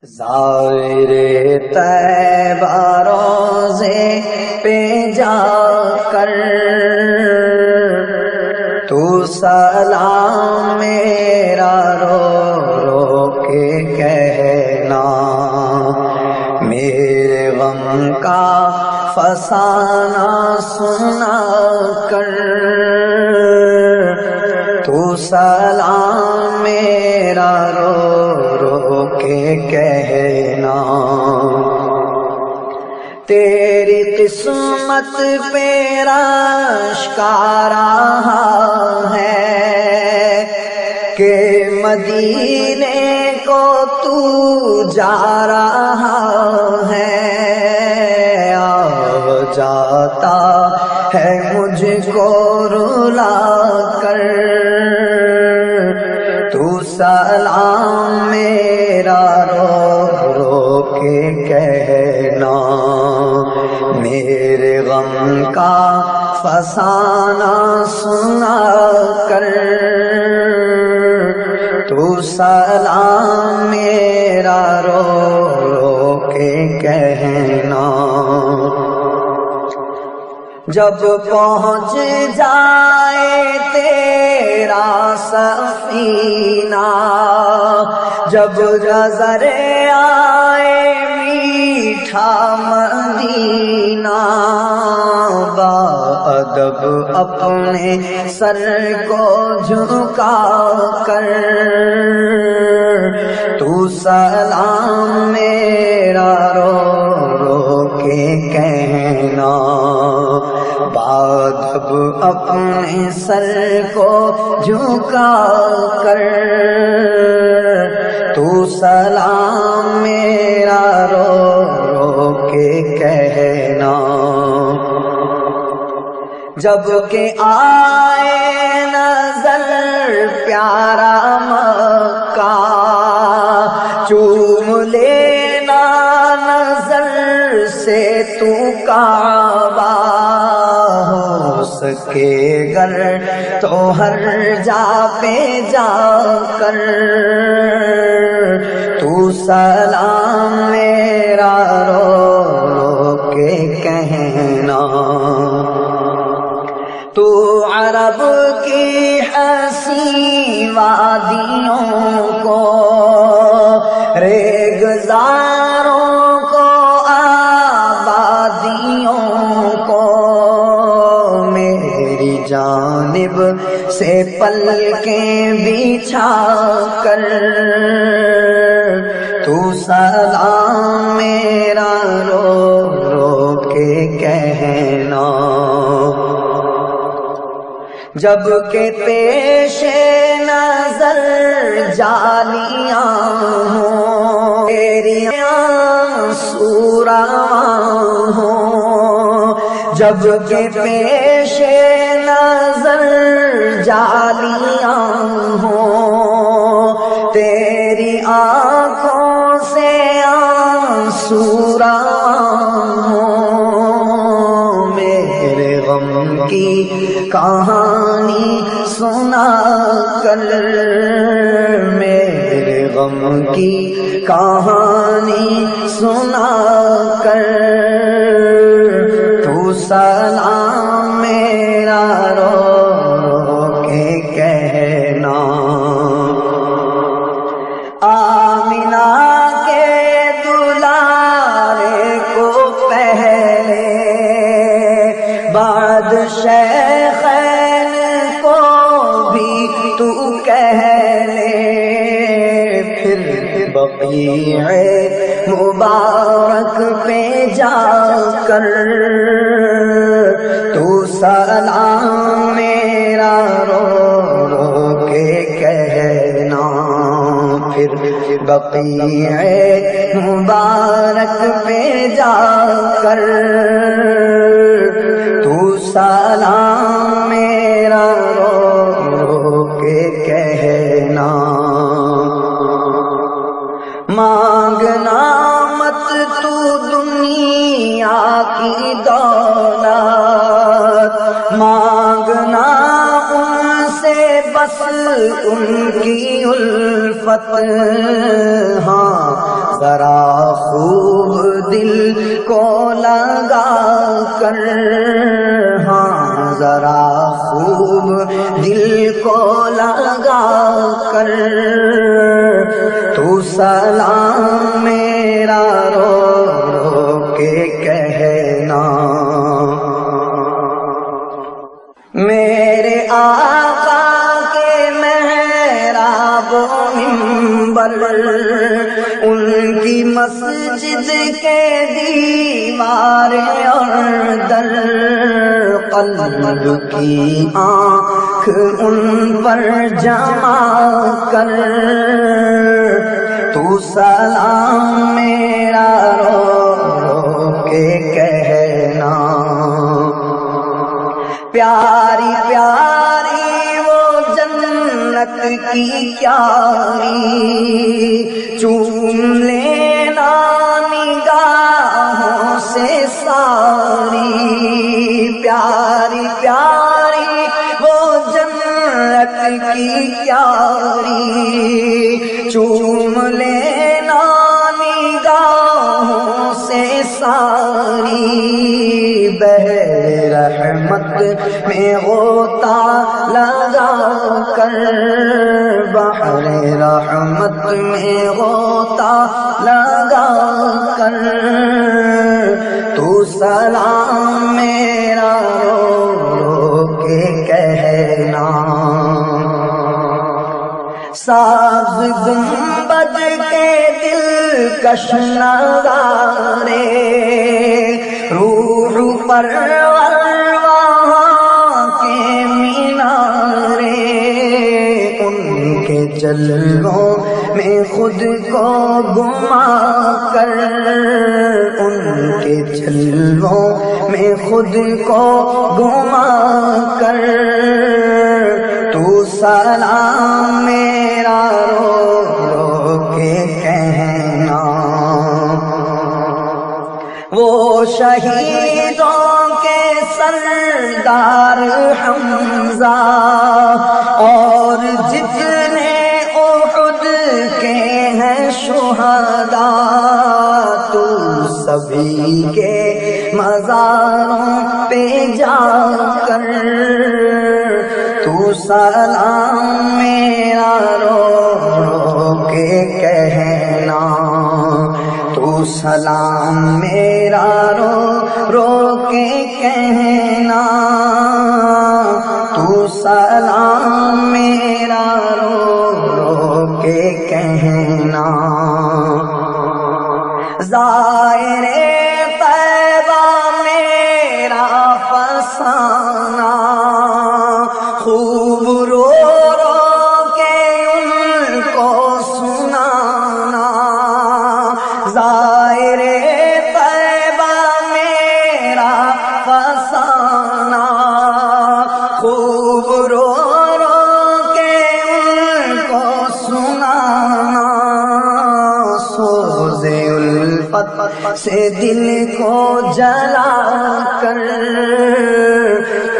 زائر طیبہ روزے پہ جا کر تو سلام میرا رو رو کے کہنا، میرے غم کا فسانہ سنا کر تو سلام میرا رو رو کے کہنا۔ تیری قسمت پہ رشک آ رہا ہے کہ مدینے کو تو جا رہا ہے، آ جاتا ہے مجھ کو رلا کر تو سلام میرا رو رو کے کہنا، میرے غم کا فسانہ سنا کر تو سلام میرا رو رو کے کہنا۔ جب پہنچ جائے تیرا سفینہ، جب نظر آئے میٹھا مدینہ، باادب اپنے سر کو جھکا کر تو سلام میرا رو رو کے کہنا، باادب اپنے سر کو جھکا کر تو سلام میرا رو رو کے کہنا۔ جب کہ آئے نظر پیارا مکہ، چوم لینا نظر سے تو کعبہ، ہو سکے گر تو ہر جا پہ جا کر تو سلام میرا رو رو کے کہنا۔ تو عرب کی حسین وادیوں کو، ریگزاروں کو، آبادیوں کو، میری جانب سے پلکیں بچھا کر تو سلام میرا رو رو کے کہنا۔ جب کہ پیش نظر جالیاں ہوں، تیری آنسو رواں ہوں، جب کہ پیش نظر جالیاں ہوں، تیری آنکھوں سے آنسو رواں ہوں، میرے غم کی کہانی سنا کر، میرے غم کی کہانی سنا کر تو سلام میرا رو رو کے کہنا۔ آمینہ کے دلارے کو پہلے بعد شیخین کو بھی تو کہہ لے، پھر بقیع مبارک پہ جا کر تو سلام میرا رو رو کے کہنا، پھر بقیع مبارک پہ جا کر تو سلام میرا رو رو کے کہنا۔ مانگنا مت تو دنیا کی دولت، مانگنا ان سے بس ان کی الفت، ہاں ذرا خوب دل کو لگا کر، ہاں ذرا خوب دل کو لگا کر، تو سلام میرا رو رو کے کہنا، میرے آقا کے محراب و منبر، ان کی مسجد کے دیواریں اور در، قلب کی آنکھ ان پر جما کر، تو سلام میرا رو رو کے کہنا، پیاری پیاری وہ جنت کی کیاری، چوم لینا نگاہوں سے ساری، پیاری پیاری وہ جنت کی کیاری، چوم لینا نگاہوں سے ساری، بحر رحمت میں غوطہ لگا کر، بحر رحمت میں غوطہ لگا کر، تو سلام میرا رو رو کے کہنا، ساز گنبد کے دلکش نظارے، روح پرور وہاں کے مینارے، ان کے جلووں میں خود کو گما کر، ان کے جلووں میں خود کو گما کر، تو سلام میرا رو رو کے کہنا، وہ شہیدوں کے سردار حمزہ اور جتنے احد کے ہیں شہداء، تو سبھی کے مزاروں پہ جا کر، تو سلام میرا رو رو کے کہنا، تو سلام میرا رو رو کے کہنا، تو سلام میرا رو رو کے کہنا، زائر طیبہ میرا فسانہ، خوب رو رو کے ان کو سنانا، زائر طیبہ میرا فسانہ، خوب رو رو کے ان کو سنانا، سوز الفت سے دل کو جلا کر،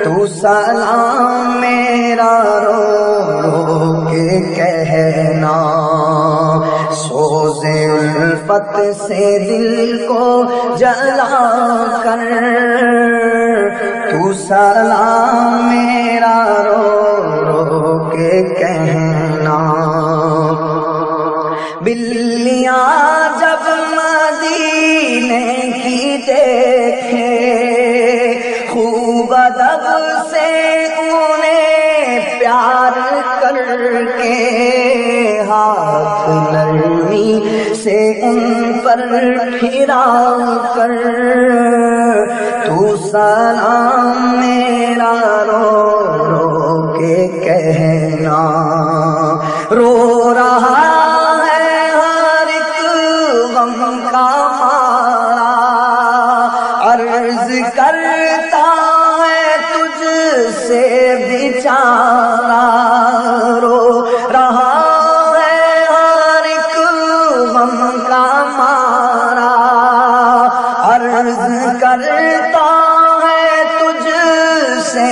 تو سلام میرا رو رو کے کہنا، سوز الفت سے دل کو جلا کر، تو سلام میرا رو رو کے کہنا، بلیاں جب مدینے کی دیکھے، خوب ادب سے انہیں پیار کر کے، ہاتھ نرمی سے ان پر پھرا کر، تو سلام میرا رو رو کے کہنا، رو رہا ہے ہر ایک غم کا مارا، عرض کرتا ہے تجھ سے بیچارہ، رو رہا ہے ہر ایک غم کا مارا، عرض کرتا ہے تجھ سے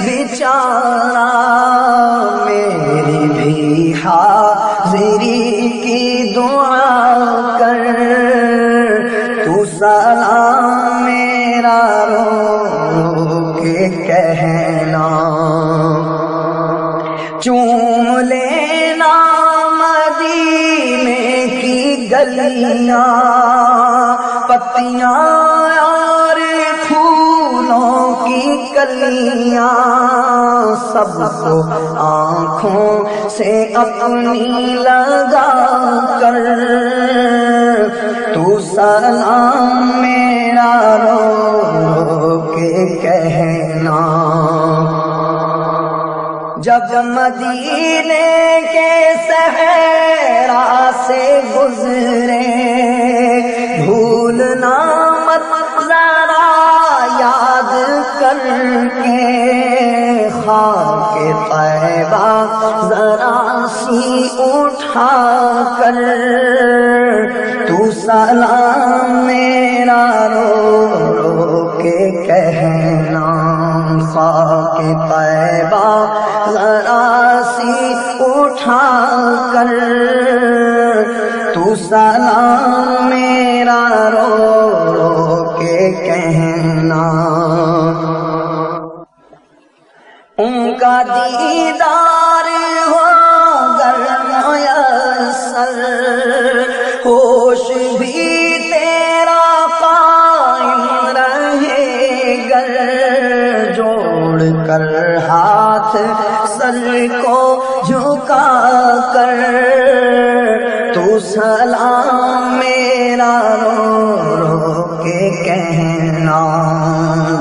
بیچارہ، میری بھی حاضری کی دعا کر، سلام میرا رو کے کہنا، چوم لینا مدینے کی گلیاں، پتیاں اور پھولوں کی کلیاں، سب کو آنکھوں سے اپنی لگا کر تو سلام میرا رو کے کہنا۔ جب مدینے کے صحرا سے گزرے بھولنا مت ذرا یاد کر کے، خاک طیبہ ذرا سی اٹھا کر تو سلام میرا رو کے کہنا، خاک طیبہ ذرا سی اٹھا کر تو سلام میرا رو کے کہنا۔ ان کا دیدار ہو گر میسر، ہوش بھی تیرا قائم رہے گر، جوڑ کر ہاتھ سر کو جھکا کر تو سلام میرا رو کے کہنا،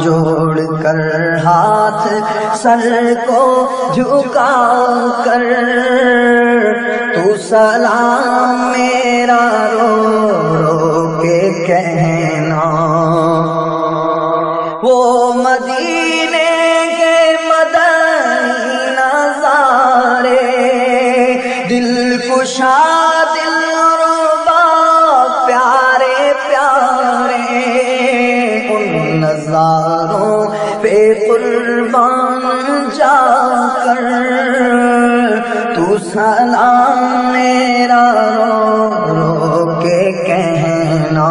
جوڑ کر ہاتھ سر کو جھکا کر تو سلام میرا رو کے کہنا۔ وہ مدینے کے مدنی نظارے دل کشا دلربا پیارے پیارے، ان نظاروں پہ قربان جا کر تو سلام میرا رو کے کہنا۔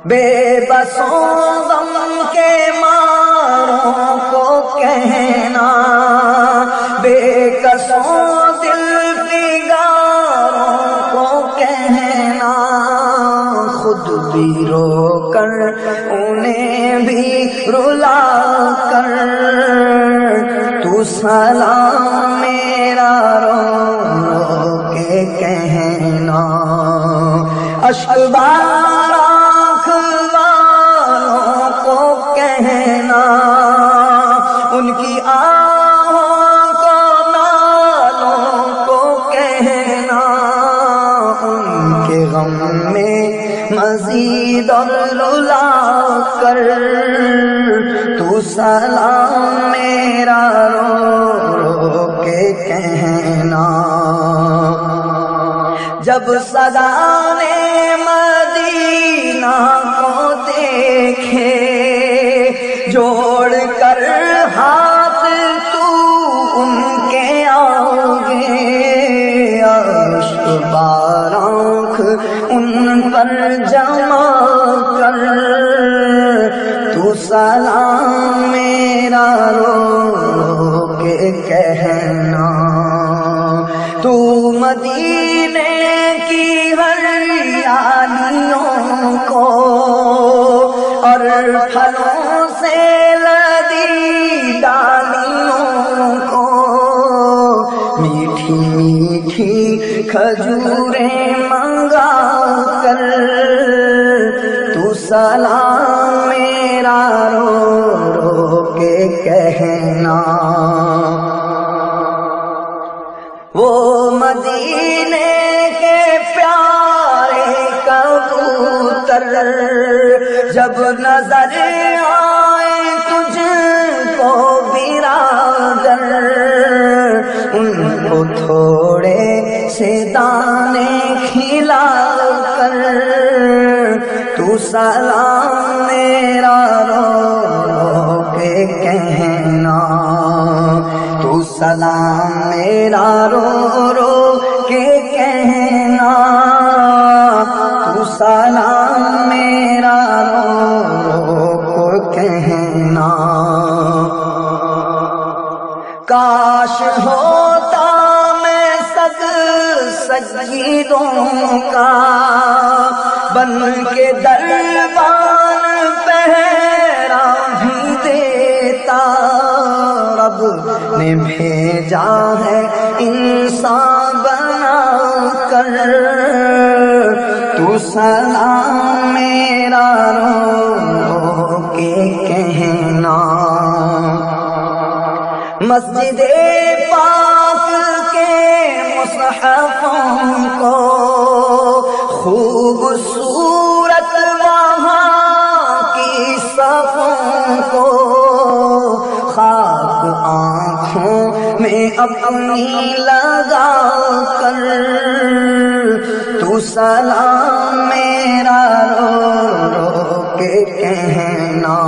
بے بسوں غم کے ماروں کو کہنا، بے کسوں دل فگاروں کو کہنا، خود بھی رو کر انہیں بھی رلا کر تو سلام میرا رو کے کہنا۔ اشک بار آنکھ والوں کو کہنا، ان کی آہوں کو نالوں کو کہنا، ان کے غم میں مزید اور رلا کر تو سلام میرا رو کے کہنا۔ جب سگانے مدینہ کو دیکھے جوڑ کر ہاتھ تو ان کے آگے، اشک بار آنکھ ان پر جمع کر تو سلام میرا رو کے کہنا۔ تو مدینے کی ہریالیوں کو اور پھلوں سے لدی ڈالیوں کو، میٹھی میٹھی کھجوریں منگا کر تو سلام میرا رو کے کہنا۔ وہ مدینے کے پیارے کبوتر جب نظر آئے تجھ کو برادر، ان کو تھوڑے سے دانے کھلا کر تو سلام میرا رو کے کہنا، تو سلام میرا رو کے کہنا، تو سلام میرا رو کو کہنا، کاش ہوتا میں سجدوں کا بن کے دربان پہرا بھی دیتا، رب نے بھیجا ہے انسان بنا کر، تو سلام میرا رو کے کہنا۔ مسجد پاک کے مصحفوں کو خوبصورت وہاں کی صفوں کو خاک آنکھوں میں اپنی لگا کر، تو سلام میرا رو کے کہنا۔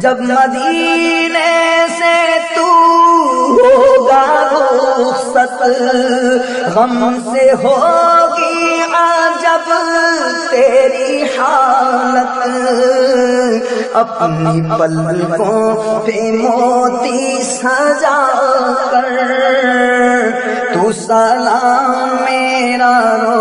جب مدینے سے تو ہوگا رخصت، غم سے ہوگی عجب تیری حالت، اپنی پلکوں پہ موتی سجا کر، تو سلام میرا رو